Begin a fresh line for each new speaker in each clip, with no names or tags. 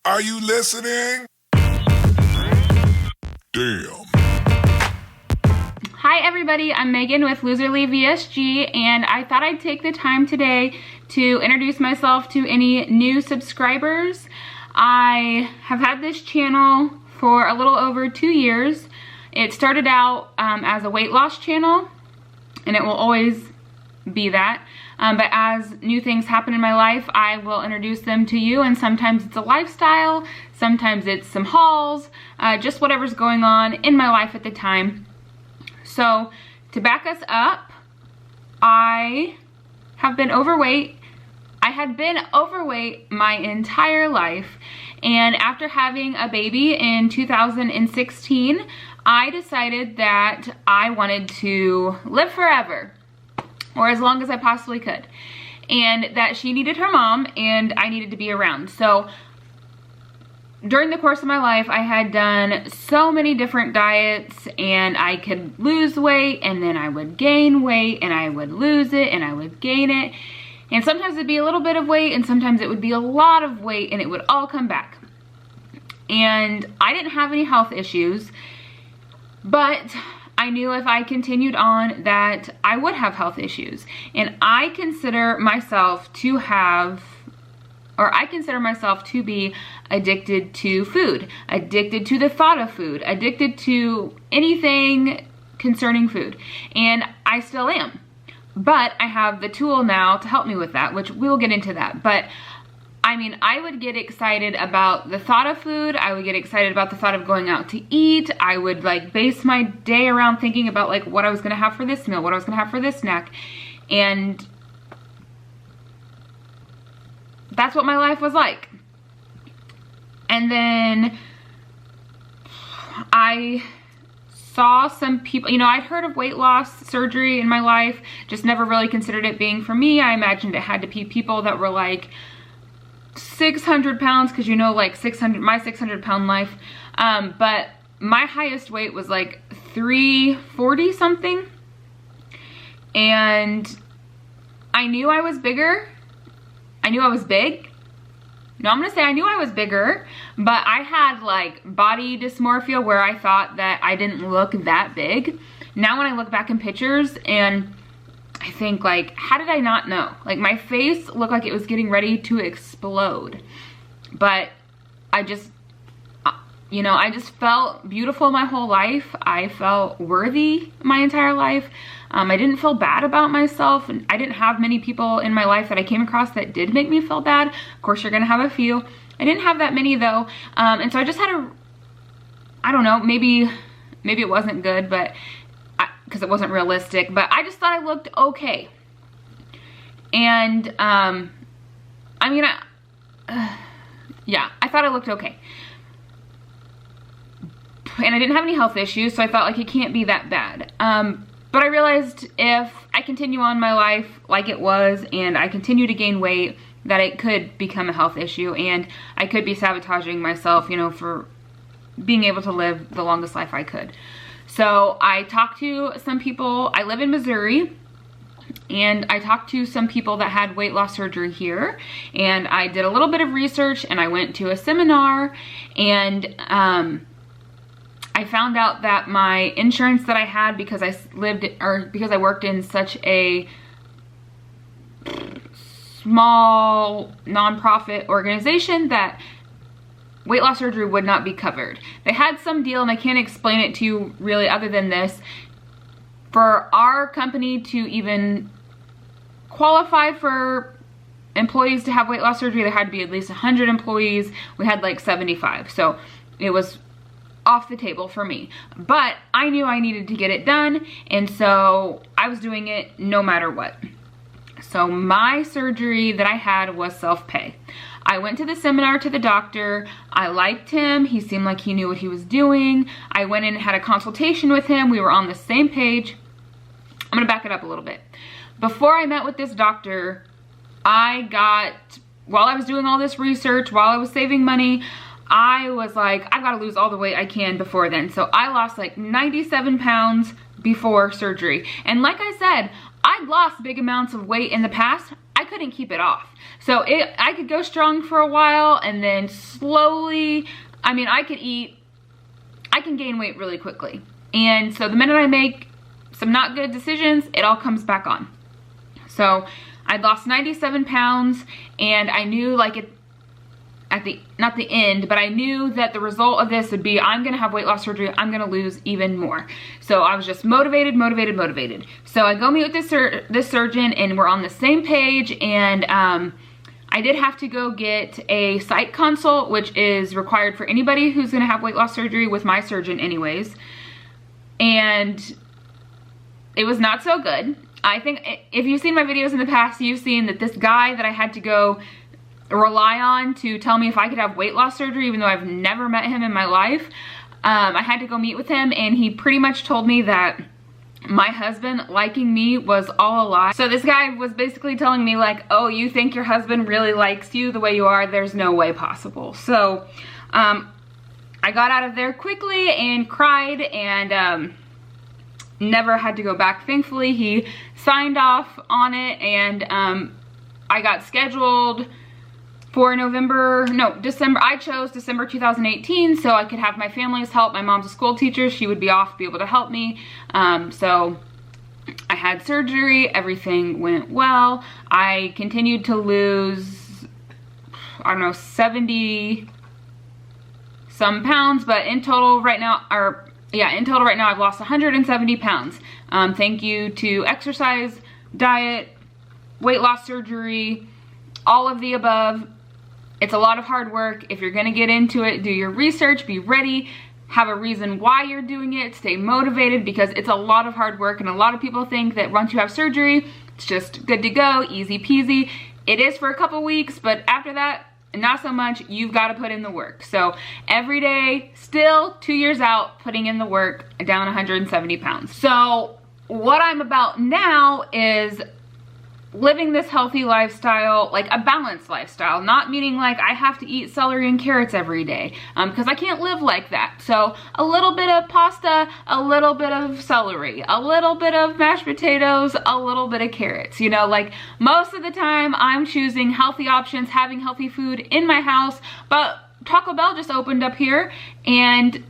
Are you listening? Damn.
Hi everybody, I'm Megan with Loserly VSG, and I thought I'd take the time today to introduce myself to any new subscribers. I have had this channel for a little over 2 years. It started out as a weight loss channel, and it will always be that. But as new things happen in my life, I will introduce them to you, and sometimes it's a lifestyle, sometimes it's some hauls, just whatever's going on in my life at the time. So to back us up, I have been overweight. I had been overweight my entire life, and after having a baby in 2016, I decided that I wanted to live forever, or as long as I possibly could, and that she needed her mom and I needed to be around. So during the course of my life, I had done so many different diets, and I could lose weight and then I would gain weight and I would lose it and I would gain it. And sometimes it'd be a little bit of weight and sometimes it would be a lot of weight, and it would all come back. And I didn't have any health issues, but I knew if I continued on that I would have health issues. And I consider myself to have, or I consider myself to be addicted to food, addicted to the thought of food, addicted to anything concerning food. And I still am. But I have the tool now to help me with that, which we'll get into that. But I mean, I would get excited about the thought of food. I would get excited about the thought of going out to eat. I would like base my day around thinking about like what I was gonna have for this meal, what I was gonna have for this snack. And that's what my life was like. And then I saw some people, you know, I'd heard of weight loss surgery in my life, just never really considered it being for me. I imagined it had to be people that were like 600 pounds, because you know, like 600, my 600-pound life. But my highest weight was like 340 something. And I knew I was bigger. I knew I was big. No, I'm gonna say I knew I was bigger, but I had like body dysmorphia where I thought that I didn't look that big. Now when I look back in pictures and I think like, how did I not know? Like my face looked like it was getting ready to explode. But I just, you know, I just felt beautiful my whole life. I felt worthy my entire life. I didn't feel bad about myself, and I didn't have many people in my life that I came across that did make me feel bad. Of course, you're gonna have a few. I didn't have that many though, and so I just had I don't know, maybe it wasn't good, but because it wasn't realistic, but I just thought I looked okay. And I mean, yeah, I thought I looked okay. And I didn't have any health issues, so I thought like it can't be that bad. But I realized if I continue on my life like it was and I continue to gain weight, that it could become a health issue and I could be sabotaging myself, you know, for being able to live the longest life I could. So I talked to some people. I live in Missouri, and I talked to some people that had weight loss surgery here, and I did a little bit of research and I went to a seminar, and I found out that my insurance that I had, because I worked in such a small nonprofit organization, that weight loss surgery would not be covered. They had some deal, and I can't explain it to you really other than this. For our company to even qualify for employees to have weight loss surgery, there had to be at least 100 employees. We had like 75. So it was off the table for me. But I knew I needed to get it done, and so I was doing it no matter what. So my surgery that I had was self-pay. I went to the seminar to the doctor. I liked him. He seemed like he knew what he was doing. I went in and had a consultation with him. We were on the same page. I'm gonna back it up a little bit. Before I met with this doctor, while I was doing all this research, while I was saving money, I was like, I've gotta lose all the weight I can before then. So I lost like 97 pounds before surgery. And like I said, I'd lost big amounts of weight in the past. I couldn't keep it off. So I could go strong for a while and then slowly, I mean, I can gain weight really quickly. And so the minute I make some not good decisions, it all comes back on. So I lost 97 pounds, and I knew like not the end, but I knew that the result of this would be I'm gonna have weight loss surgery, I'm gonna lose even more. So I was just motivated. So I go meet with this surgeon, and we're on the same page, and I did have to go get a site consult, which is required for anybody who's gonna have weight loss surgery with my surgeon anyways. And it was not so good. I think if you've seen my videos in the past, you've seen that this guy that I had to go rely on to tell me if I could have weight loss surgery, even though I've never met him in my life, I had to go meet with him, and he pretty much told me that my husband liking me was all a lie. So this guy was basically telling me like, oh, you think your husband really likes you the way you are? There's no way possible. So I got out of there quickly and cried, and never had to go back. Thankfully, he signed off on it, and I got scheduled for December. I chose December 2018 so I could have my family's help. My mom's a school teacher. She would be off, be able to help me. So I had surgery. Everything went well. I continued to lose, I don't know, 70 some pounds, but in total right now, I've lost 170 pounds. Thank you to exercise, diet, weight loss surgery, all of the above. It's a lot of hard work. If you're gonna get into it, do your research, be ready, have a reason why you're doing it, stay motivated, because it's a lot of hard work, and a lot of people think that once you have surgery, it's just good to go, easy peasy. It is for a couple weeks, but after that, not so much. You've got to put in the work. So every day, still 2 years out, putting in the work, down 170 pounds. So what I'm about now is living this healthy lifestyle, like a balanced lifestyle, not meaning like I have to eat celery and carrots every day, because I can't live like that. So a little bit of pasta, a little bit of celery, a little bit of mashed potatoes, a little bit of carrots, you know, like most of the time I'm choosing healthy options, having healthy food in my house. But Taco Bell just opened up here, and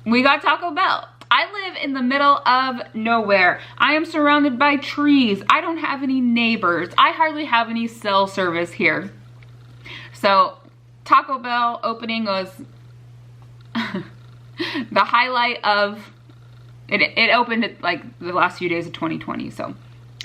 we got Taco Bell. I live in the middle of nowhere. I am surrounded by trees. I don't have any neighbors. I hardly have any cell service here. So Taco Bell opening was the highlight of, it opened at like the last few days of 2020. So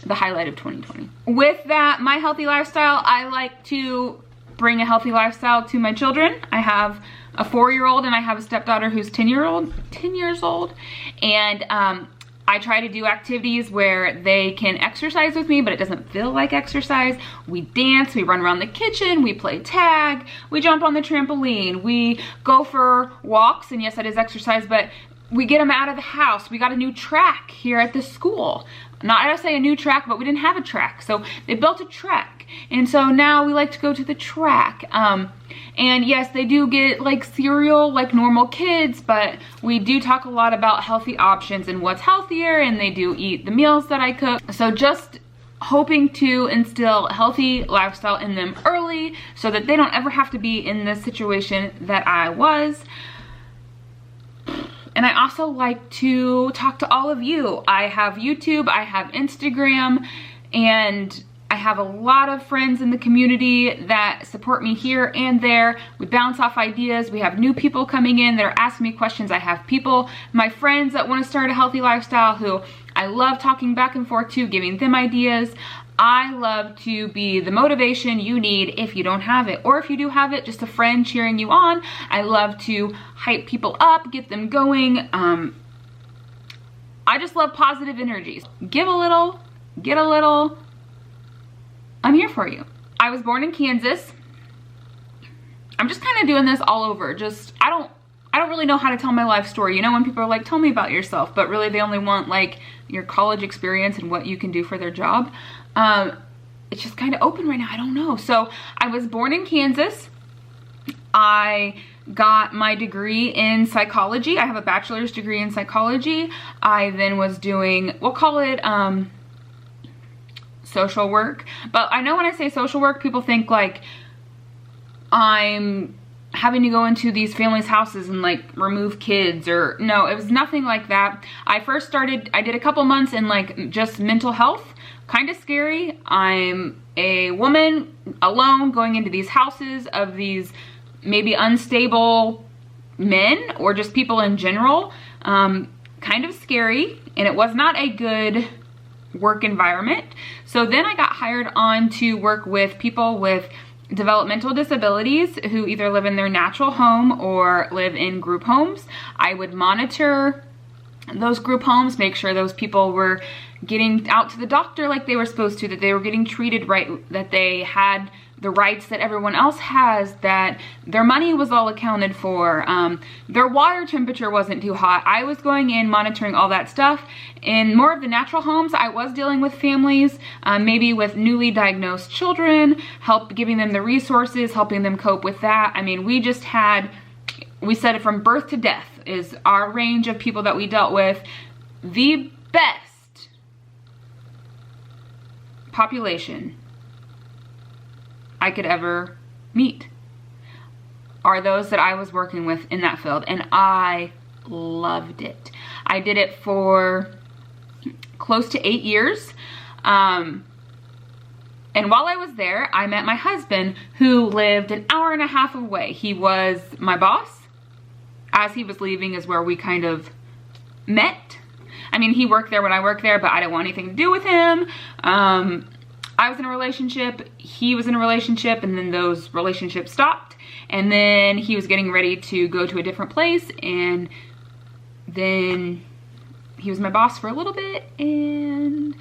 the highlight of 2020. With that, my healthy lifestyle, I like to bring a healthy lifestyle to my children. I have a 4-year-old and I have a stepdaughter who's 10 years old. And I try to do activities where they can exercise with me, but it doesn't feel like exercise. We dance, we run around the kitchen, we play tag, we jump on the trampoline, we go for walks, and yes, that is exercise, but we get them out of the house. We got a new track here at the school. Not, I don't say a new track, but we didn't have a track. So they built a track. And so now we like to go to the track. And yes, they do get like cereal like normal kids, but we do talk a lot about healthy options and what's healthier, and they do eat the meals that I cook. So just hoping to instill a healthy lifestyle in them early so that they don't ever have to be in the situation that I was. And I also like to talk to all of you. I have YouTube, I have Instagram, and I have a lot of friends in the community that support me here and there. We bounce off ideas. We have new people coming in that are asking me questions. I have people, my friends that want to start a healthy lifestyle, who I love talking back and forth to, giving them ideas. I love to be the motivation you need if you don't have it, or if you do have it, just a friend cheering you on. I love to hype people up, get them going. I just love positive energies. Give a little, get a little. I'm here for you. I was born in Kansas. I'm just kind of doing this all over. I don't really know how to tell my life story. You know, when people are like, tell me about yourself, but really they only want like your college experience and what you can do for their job. It's just kind of open right now. I don't know. So I was born in Kansas. I got my degree in psychology. I have a bachelor's degree in psychology. I then was doing, we'll call it, social work. But I know when I say social work, people think like I'm having to go into these families' houses and like remove kids, or no, it was nothing like that. I did a couple months in like just mental health, kind of scary. I'm a woman alone going into these houses of these maybe unstable men or just people in general. Kind of scary, and it was not a good work environment. So then I got hired on to work with people with developmental disabilities who either live in their natural home or live in group homes. I would monitor those group homes, make sure those people were getting out to the doctor like they were supposed to, that they were getting treated right, that they had the rights that everyone else has, that their money was all accounted for, their water temperature wasn't too hot. I was going in monitoring all that stuff. In more of the natural homes, I was dealing with families, maybe with newly diagnosed children, giving them the resources, helping them cope with that. I mean, we said it from birth to death is our range of people that we dealt with. The best population I could ever meet are those that I was working with in that field, and I loved it. I did it for close to 8 years. And while I was there, I met my husband, who lived an hour and a half away. He was my boss. As he was leaving is where we kind of met. I mean, he worked there when I worked there, but I didn't want anything to do with him. I was in a relationship, he was in a relationship, and then those relationships stopped. And then he was getting ready to go to a different place, and then he was my boss for a little bit, and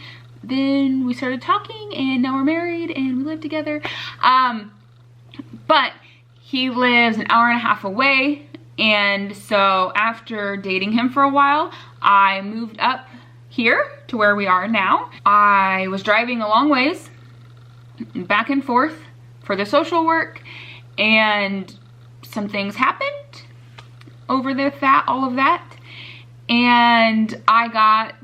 then we started talking, and now we're married and we live together. But he lives an hour and a half away, and so after dating him for a while, I moved up here to where we are now. I was driving a long ways back and forth for the social work, and some things happened over all of that, and I got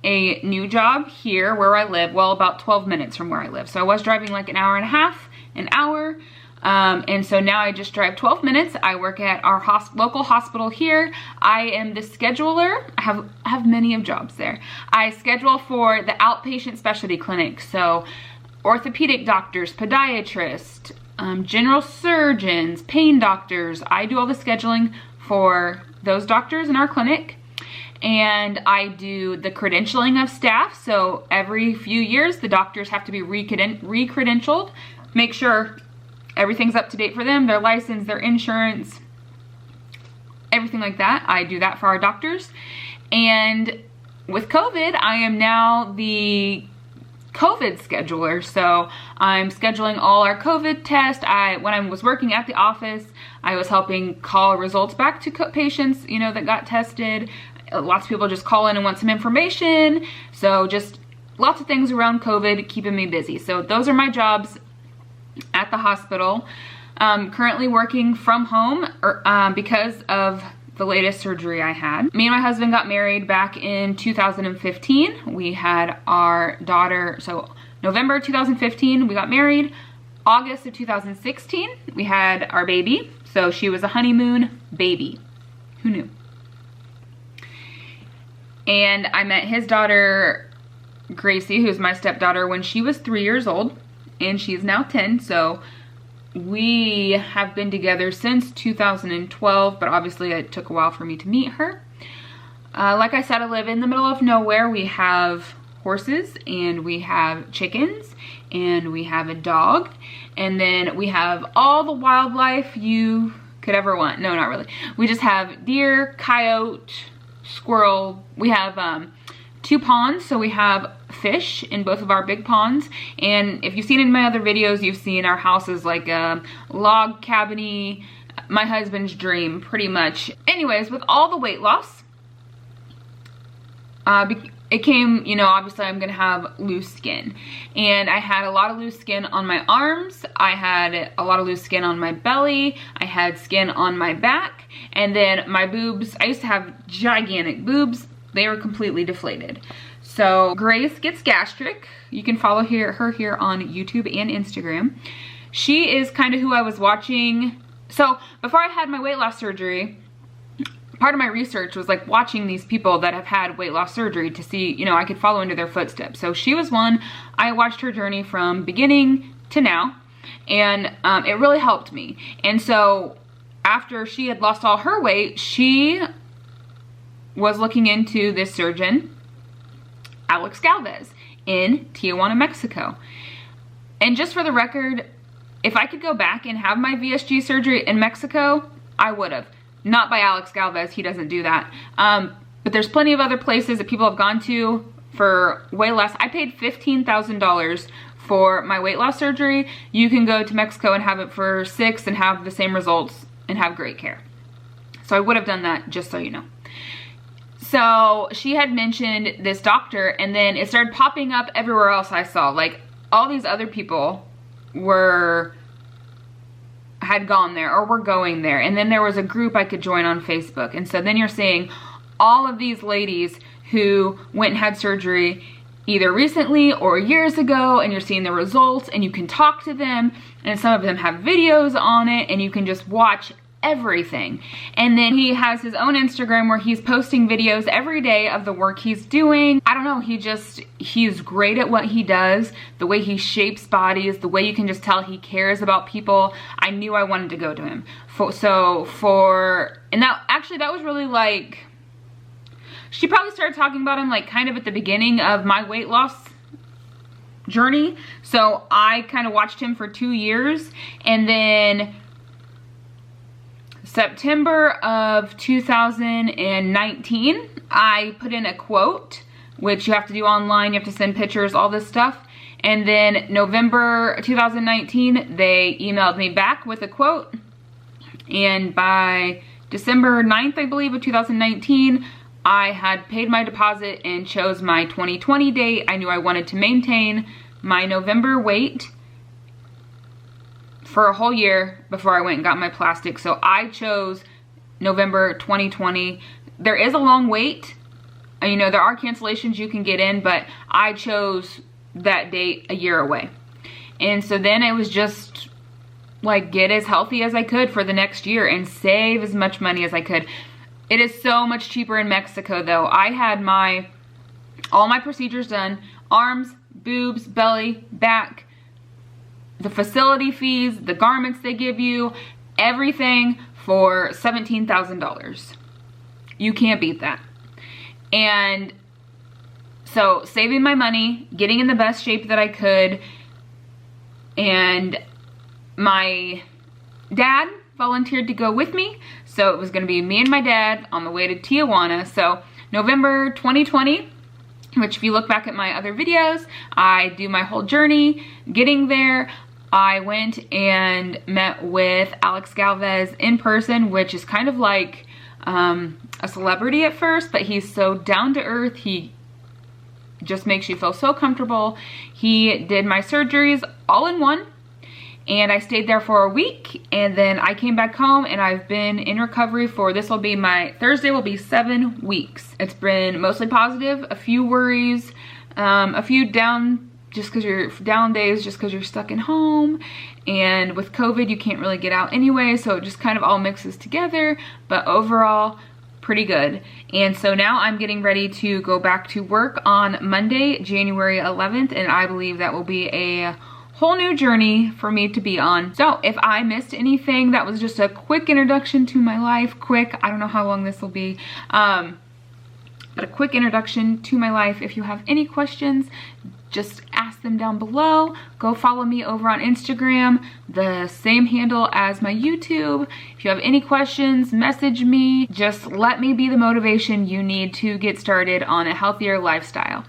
a new job here where I live, well, about 12 minutes from where I live. So I was driving like an hour and a half, an hour, and so now I just drive 12 minutes. I work at our local hospital here. I am the scheduler. I have many of jobs there. I schedule for the outpatient specialty clinic, so orthopedic doctors, podiatrists, general surgeons, pain doctors. I do all the scheduling for those doctors in our clinic. And I do the credentialing of staff. So every few years, the doctors have to be re-credentialed. Make sure everything's up to date for them, their license, their insurance, everything like that. I do that for our doctors. And with COVID, I am now the COVID scheduler. So I'm scheduling all our COVID tests. When I was working at the office, I was helping call results back to patients, you know, that got tested. Lots of people just call in and want some information. So just lots of things around COVID keeping me busy. So those are my jobs at the hospital. Currently working from home because of the latest surgery I had. Me and my husband got married back in 2015. We had our daughter, so November 2015 we got married. August of 2016 we had our baby. So she was a honeymoon baby. Who knew? And I met his daughter, Gracie, who's my stepdaughter, when she was 3 years old, and she's now 10. So we have been together since 2012, but obviously it took a while for me to meet her. Like I said, I live in the middle of nowhere. We have horses, and we have chickens, and we have a dog, and then we have all the wildlife you could ever want. No, not really. We just have deer, coyote, squirrel. We have 2 ponds, so we have fish in both of our big ponds. And if you've seen in my other videos, you've seen our house is like a log cabin-y, my husband's dream, pretty much. Anyways, with all the weight loss, it came, you know, obviously I'm gonna have loose skin. And I had a lot of loose skin on my arms. I had a lot of loose skin on my belly. I had skin on my back. And then my boobs, I used to have gigantic boobs. They were completely deflated. So Grace Gets Gastric. You can follow her here on YouTube and Instagram. She is kind of who I was watching. So before I had my weight loss surgery, part of my research was like watching these people that have had weight loss surgery to see, you know, I could follow into their footsteps. So she was one. I watched her journey from beginning to now, and it really helped me. And so after she had lost all her weight, she was looking into this surgeon, Alex Galvez, in Tijuana, Mexico. And just for the record, if I could go back and have my VSG surgery in Mexico, I would have. Not by Alex Galvez, he doesn't do that. But there's plenty of other places that people have gone to for way less. I paid $15,000 for my weight loss surgery. You can go to Mexico and have it for $6,000 and have the same results and have great care. So I would have done that, just so you know. So she had mentioned this doctor, and then it started popping up everywhere else I saw. Like, all these other people had gone there or were going there, and then there was a group I could join on Facebook. And so then you're seeing all of these ladies who went and had surgery either recently or years ago, and you're seeing the results, and you can talk to them, and some of them have videos on it, and you can just watch everything. And then he has his own Instagram where he's posting videos every day of the work he's doing. I don't know, he's great at what he does, the way he shapes bodies, the way you can just tell he cares about people. I knew I wanted to go to him. And that was really like, she probably started talking about him like kind of at the beginning of my weight loss journey. So I kind of watched him for 2 years, and then September of 2019, I put in a quote, which you have to do online, you have to send pictures, all this stuff. And then November 2019, they emailed me back with a quote. And by December 9th, I believe, of 2019, I had paid my deposit and chose my 2020 date. I knew I wanted to maintain my November weight for a whole year before I went and got my plastic. So I chose November 2020. There is a long wait. You know, there are cancellations you can get in, but I chose that date a year away. And so then it was just like get as healthy as I could for the next year and save as much money as I could. It is so much cheaper in Mexico though. I had all my procedures done, arms, boobs, belly, back, the facility fees, the garments they give you, everything for $17,000. You can't beat that. And so saving my money, getting in the best shape that I could, and my dad volunteered to go with me. So it was going to be me and my dad on the way to Tijuana. So November 2020, which if you look back at my other videos, I do my whole journey getting there. I went and met with Alex Galvez in person, which is kind of like a celebrity at first, but he's so down to earth. He just makes you feel so comfortable. He did my surgeries all in one, and I stayed there for a week, and then I came back home, and I've been in recovery for, Thursday will be 7 weeks. It's been mostly positive, a few worries, a few down days just because you're stuck in home, and with COVID you can't really get out anyway, so it just kind of all mixes together, but overall pretty good. And so now I'm getting ready to go back to work on Monday, January 11th, and I believe that will be a whole new journey for me to be on. So if I missed anything, that was just a quick introduction to my life. I don't know how long this will be, but a quick introduction to my life. If you have any questions, just ask them down below. Go follow me over on Instagram, the same handle as my YouTube. If you have any questions, message me. Just let me be the motivation you need to get started on a healthier lifestyle.